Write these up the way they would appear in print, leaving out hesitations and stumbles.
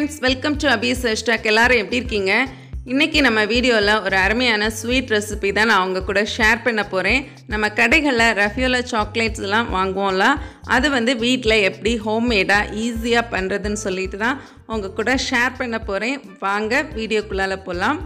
friends, welcome to Abhi's Stack. எல்லாரும் எப்படி இருக்கீங்க? இன்னைக்கு நம்ம வீடியோல ஒரு அருமையான ஸ்வீட் ரெசிபி தான் நான் உங்க கூட ஷேர் பண்ண போறேன். நம்ம கடைகள்ல Raffaello சாக்லேட்ஸ் எல்லாம் வாங்குவோம்ல, அது வந்து வீட்ல எப்படி ஹோம்மேடா ஈஸியா பண்றதுன்னு சொல்லிட்டு தான் உங்க கூட ஷேர் பண்ண போறேன். வாங்க வீடியோக்குள்ள போலாம்.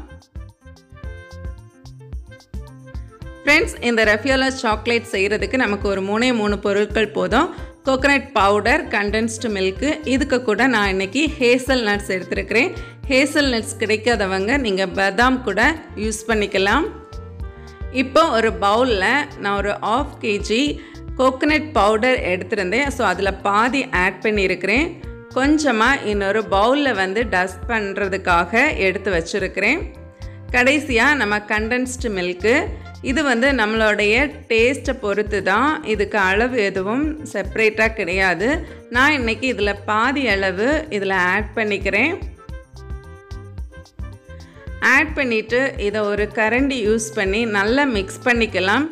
Friends, இந்த Raffaello சாக்லேட் செய்யிறதுக்கு நமக்கு ஒரு 3 பொருட்கள் போதும். கோகனட் பவுடர், கண்டென்ஸ்டு மில்க், இதுக்கு கூட நான் இன்னைக்கு ஹேசல் நட்ஸ் எடுத்துருக்கிறேன். ஹேசல் நட்ஸ் கிடைக்காதவங்க நீங்கள் பாதாம் கூட யூஸ் பண்ணிக்கலாம். இப்போ ஒரு பவுலில் நான் ஒரு 1/2 kg கோகனட் பவுடர் எடுத்துருந்தேன். ஸோ அதில் பாதி ஆட் பண்ணியிருக்கிறேன். கொஞ்சமாக இன்னொரு பவுலில் வந்து டஸ்ட் பண்ணுறதுக்காக எடுத்து வச்சுருக்கிறேன். கடைசியாக நம்ம கண்டென்ஸ்டு மில்க்கு, இது வந்து நம்மளுடைய டேஸ்ட்டை பொறுத்து தான், இதுக்கு அளவு எதுவும் செப்பரேட்டாக கிடையாது. நான் இன்றைக்கி இதில் பாதி அளவு இதில் ஆட் பண்ணிக்கிறேன். ஆட் பண்ணிவிட்டு இதை ஒரு கரண்டி யூஸ் பண்ணி நல்லா மிக்ஸ் பண்ணிக்கலாம்.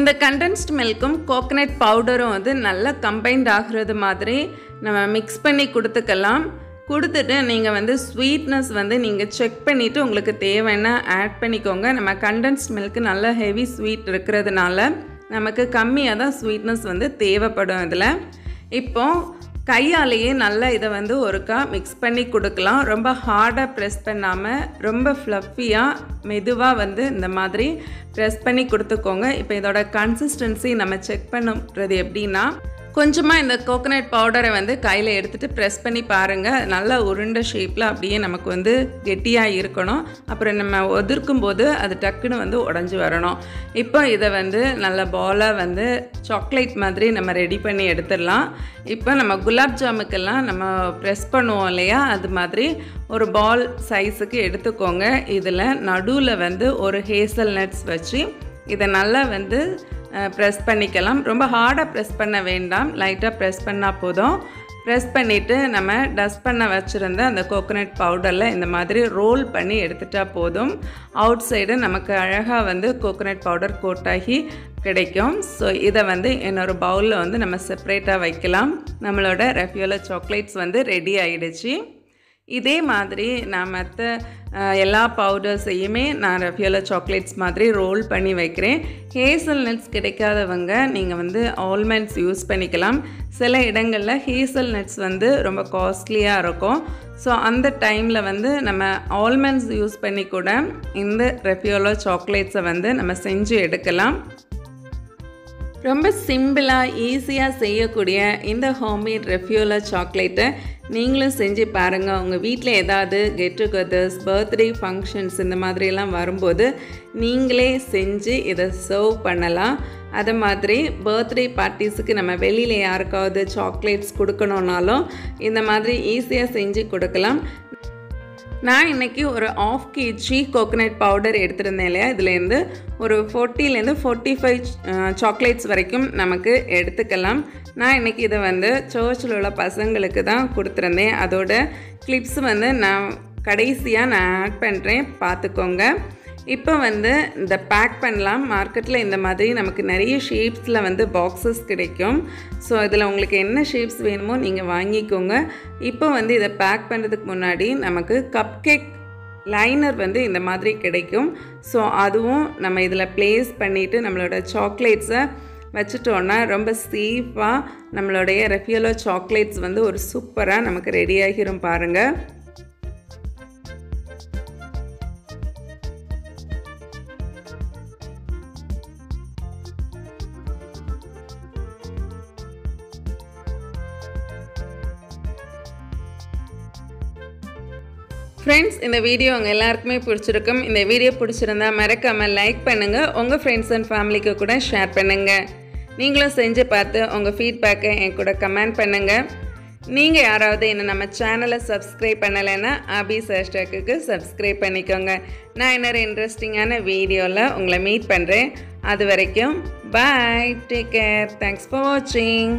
இந்த கண்டென்ஸ்டு மில்க்கும் கோகனட் பவுடரும் வந்து நல்லா கம்பைன்ட் ஆகிறது மாதிரி நம்ம மிக்ஸ் பண்ணி கொடுத்துக்கலாம். கொடுத்துட்டு நீங்கள் வந்து ஸ்வீட்னஸ் வந்து நீங்கள் செக் பண்ணிவிட்டு உங்களுக்கு தேவைன்னா ஆட் பண்ணிக்கோங்க. நம்ம கண்டென்ஸ்ட் மில்க்கு நல்ல ஹெவி ஸ்வீட் இருக்கிறதுனால நமக்கு கம்மியாக தான் ஸ்வீட்னஸ் வந்து தேவைப்படும். இதில் இப்போது கையாலேயே நல்லா இதை வந்து ஒருக்கா மிக்ஸ் பண்ணி கொடுக்கலாம். ரொம்ப ஹார்டாக ப்ரெஸ் பண்ணாமல் ரொம்ப ஃப்ளஃபியாக மெதுவாக வந்து இந்த மாதிரி ப்ரெஸ் பண்ணி கொடுத்துக்கோங்க. இப்போ இதோட கன்சிஸ்டன்சி நம்ம செக் பண்ணுறது எப்படின்னா, கொஞ்சமாக இந்த கோகனட் பவுடரை வந்து கையில் எடுத்துகிட்டு ப்ரெஸ் பண்ணி பாருங்கள். நல்லா உருண்டை ஷேப்பில் அப்படியே நமக்கு வந்து கெட்டியாக இருக்கணும். அப்புறம் நம்ம ஒதுக்கும் போது அது டக்குன்னு வந்து உடஞ்சி வரணும். இப்போ இதை வந்து நல்ல பாலாக வந்து சாக்லேட் மாதிரி நம்ம ரெடி பண்ணி எடுத்துடலாம். இப்போ நம்ம குலாப் ஜாமுக்கெல்லாம் நம்ம ப்ரெஸ் பண்ணுவோம் இல்லையா, அது மாதிரி ஒரு பால் சைஸுக்கு எடுத்துக்கோங்க. இதில் நடுவில் வந்து ஒரு ஹேசல் நட்ஸ் வச்சு இதை நல்லா வந்து ப்ரெஸ் பண்ணிக்கலாம். ரொம்ப ஹார்டாக ப்ரெஸ் பண்ண வேண்டாம், லைட்டாக ப்ரெஸ் பண்ணால் போதும். ப்ரெஸ் பண்ணிவிட்டு நம்ம டஸ்ட் பண்ண வச்சுருந்த அந்த கோகனட் பவுடரில் இந்த மாதிரி ரோல் பண்ணி எடுத்துட்டா போதும். அவுட் சைடு நமக்கு அழகாக வந்து கோகனட் பவுடர் கோட்டாகி கிடைக்கும். ஸோ இதை வந்து இன்னொரு பவுலில் வந்து நம்ம செப்பரேட்டாக வைக்கலாம். நம்மளோட Raffaello சாக்லேட்ஸ் வந்து ரெடி ஆகிடுச்சு. இதே மாதிரி நான் மற்ற எல்லா பவுடர்ஸையுமே நான் Raffaello சாக்லேட்ஸ் மாதிரி ரோல் பண்ணி வைக்கிறேன். ஹேசல் நட்ஸ் கிடைக்காதவங்க நீங்கள் வந்து ஆல்மண்ட்ஸ் யூஸ் பண்ணிக்கலாம். சில இடங்களில் ஹேசல் நட்ஸ் வந்து ரொம்ப காஸ்ட்லியாக இருக்கும். ஸோ அந்த டைமில் வந்து நம்ம ஆல்மண்ட்ஸ் யூஸ் பண்ணி கூட இந்த Raffaello சாக்லேட்ஸை வந்து நம்ம செஞ்சு எடுக்கலாம். ரொம்ப சிம்பிளாக ஈஸியாக செய்யக்கூடிய இந்த ஹோம்மேட் Raffaello சாக்லேட்டை நீங்களும் செஞ்சு பாருங்கள். உங்கள் வீட்டில் ஏதாவது கெட் டுகெதர்ஸ், பர்த்டே ஃபங்க்ஷன்ஸ் இந்த மாதிரிலாம் வரும்போது நீங்களே செஞ்சு இதை சர்வ் பண்ணலாம். அது மாதிரி பர்த்டே பார்ட்டிஸுக்கு நம்ம வெளியில் யாருக்காவது சாக்லேட்ஸ் கொடுக்கணுன்னாலும் இந்த மாதிரி ஈஸியாக செஞ்சு கொடுக்கலாம். நான் இன்றைக்கி ஒரு 1/2 kg கோகனட் பவுடர் எடுத்துருந்தேன் இல்லையா, இதுலேருந்து ஒரு 40 to 45 சாக்லேட்ஸ் வரைக்கும் நமக்கு எடுத்துக்கலாம். நான் இன்றைக்கி இதை வந்து சர்ச்சில் உள்ள பசங்களுக்கு தான் கொடுத்துருந்தேன். அதோட கிளிப்ஸ் வந்து நான் கடைசியாக நான் ஆட் பண்ணுறேன், பார்த்துக்கோங்க. இப்போ வந்து இந்த பேக் பண்ணலாம். மார்க்கெட்டில் இந்த மாதிரி நமக்கு நிறைய ஷேப்ஸில் வந்து பாக்ஸஸ் கிடைக்கும். ஸோ இதில் உங்களுக்கு என்ன ஷேப்ஸ் வேணுமோ நீங்கள் வாங்கிக்கோங்க. இப்போ வந்து இதை பேக் பண்ணுறதுக்கு முன்னாடி நமக்கு கப் கேக் லைனர் வந்து இந்த மாதிரி கிடைக்கும். ஸோ அதுவும் நம்ம இதில் ப்ளேஸ் பண்ணிவிட்டு நம்மளோட சாக்லேட்ஸை வச்சுட்டோன்னா ரொம்ப சேஃபாக நம்மளுடைய Raffaello சாக்லேட்ஸ் வந்து ஒரு சூப்பராக நமக்கு ரெடி ஆகிரும் பாருங்கள். ஃப்ரெண்ட்ஸ், இந்த வீடியோ உங்கள் எல்லாருக்குமே பிடிச்சிருக்கும். இந்த வீடியோ பிடிச்சிருந்தா மறக்காமல் லைக் பண்ணுங்கள். உங்கள் ஃப்ரெண்ட்ஸ் அண்ட் ஃபேமிலிக்கு கூட ஷேர் பண்ணுங்கள். நீங்களும் செஞ்சு பார்த்து உங்கள் ஃபீட்பேக்கை என் கூட கமெண்ட் பண்ணுங்கள். நீங்கள் யாராவது என்ன நம்ம சேனலை சப்ஸ்கிரைப் பண்ணலைன்னா Abhi's Stackக்கு சப்ஸ்கிரைப் பண்ணிக்கோங்க. நான் இன்னொரு இன்ட்ரெஸ்டிங்கான வீடியோவில் உங்களை மீட் பண்ணுறேன். அது வரைக்கும் பாய், டேக் கேர், தேங்க்ஸ் ஃபார் வாட்சிங்.